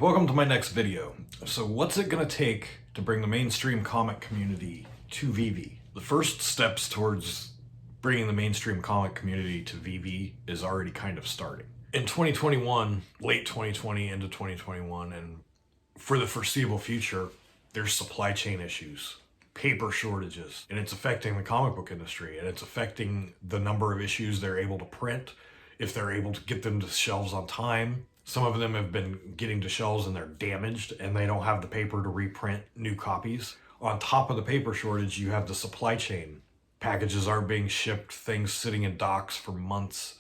welcome to my next video. So what's it gonna take to bring the mainstream comic community to VeVe? The first steps towards bringing the mainstream comic community to VeVe is already kind of starting. In 2021, late 2020 into 2021, and for the foreseeable future, there's supply chain issues, paper shortages, and it's affecting the comic book industry, and it's affecting the number of issues they're able to print, if they're able to get them to shelves on time. Some of them have been getting to shelves and they're damaged and they don't have the paper to reprint new copies. On top of the paper shortage, you have the supply chain. Packages aren't being shipped, things sitting in docks for months.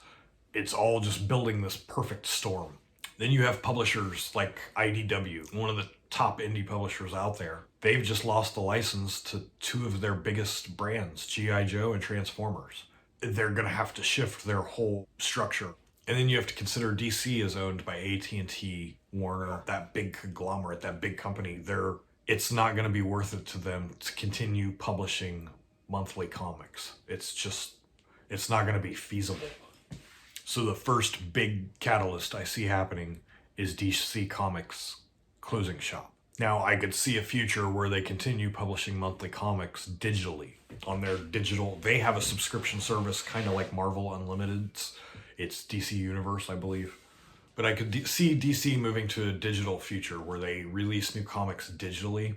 It's all just building this perfect storm. Then you have publishers like IDW, one of the top indie publishers out there. They've just lost the license to two of their biggest brands, G.I. Joe and Transformers. They're gonna have to shift their whole structure. And then you have to consider DC is owned by AT&T, Warner, that big conglomerate, that big company. It's not gonna be worth it to them to continue publishing monthly comics. It's not gonna be feasible. So the first big catalyst I see happening is DC Comics closing shop. Now I could see a future where they continue publishing monthly comics digitally on their digital. They have a subscription service kind of like Marvel Unlimited's. It's DC Universe, I believe. But I could see DC moving to a digital future where they release new comics digitally.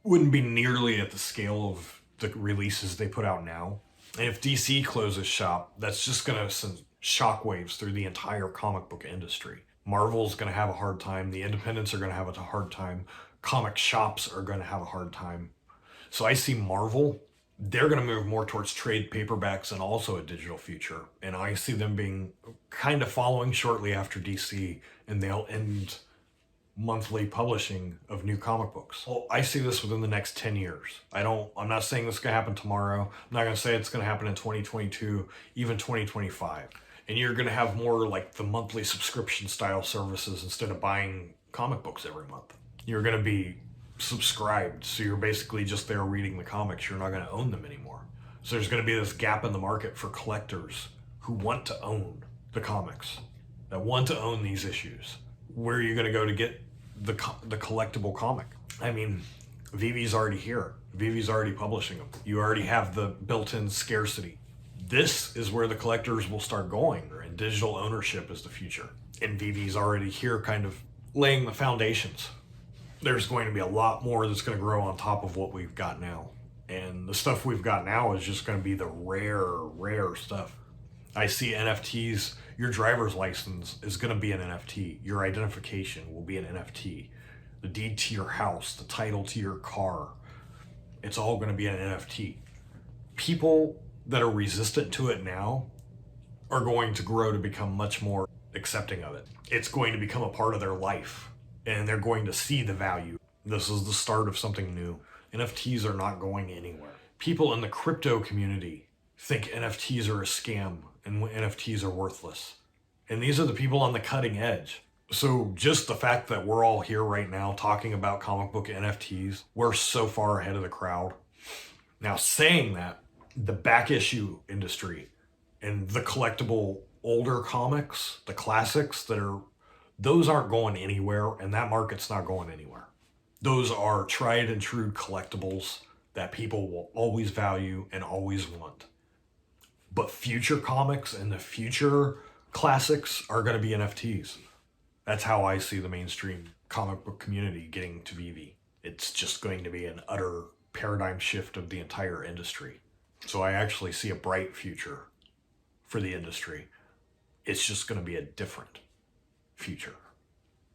Wouldn't be nearly at the scale of the releases they put out now. And if DC closes shop, that's just gonna send shockwaves through the entire comic book industry. Marvel's gonna have a hard time. The independents are gonna have a hard time. Comic shops are gonna have a hard time. So I see Marvel, they're going to move more towards trade paperbacks and also a digital future. And I see them being kind of following shortly after DC, and they'll end monthly publishing of new comic books. Well, I see this within the next 10 years. I'm not saying this is going to happen tomorrow. I'm not going to say it's going to happen in 2022, even 2025. And you're going to have more like the monthly subscription style services instead of buying comic books every month. You're going to be subscribed, so you're basically just there reading the comics. You're not going to own them anymore. So there's going to be this gap in the market for collectors who want to own the comics, that want to own these issues. Where are you going to go to get the collectible comic? I mean, VeVe's already here. VeVe's already publishing them. You already have the built-in scarcity. This is where the collectors will start going, and digital ownership is the future. And VeVe's already here, kind of laying the foundations. There's going to be a lot more that's going to grow on top of what we've got now. And the stuff we've got now is just going to be the rare stuff. I see NFTs, your driver's license is going to be an NFT. Your identification will be an NFT. The deed to your house, the title to your car, it's all going to be an NFT. People that are resistant to it now are going to grow to become much more accepting of it. It's going to become a part of their life. And they're going to see the value. This is the start of something new. NFTs are not going anywhere. People in the crypto community think NFTs are a scam and NFTs are worthless. And these are the people on the cutting edge. So just the fact that we're all here right now talking about comic book NFTs, we're so far ahead of the crowd. Now saying that, the back issue industry and the collectible older comics, the classics those aren't going anywhere, and that market's not going anywhere. Those are tried and true collectibles that people will always value and always want. But future comics and the future classics are going to be NFTs. That's how I see the mainstream comic book community getting to VeVe. It's just going to be an utter paradigm shift of the entire industry. So I actually see a bright future for the industry. It's just going to be a different future.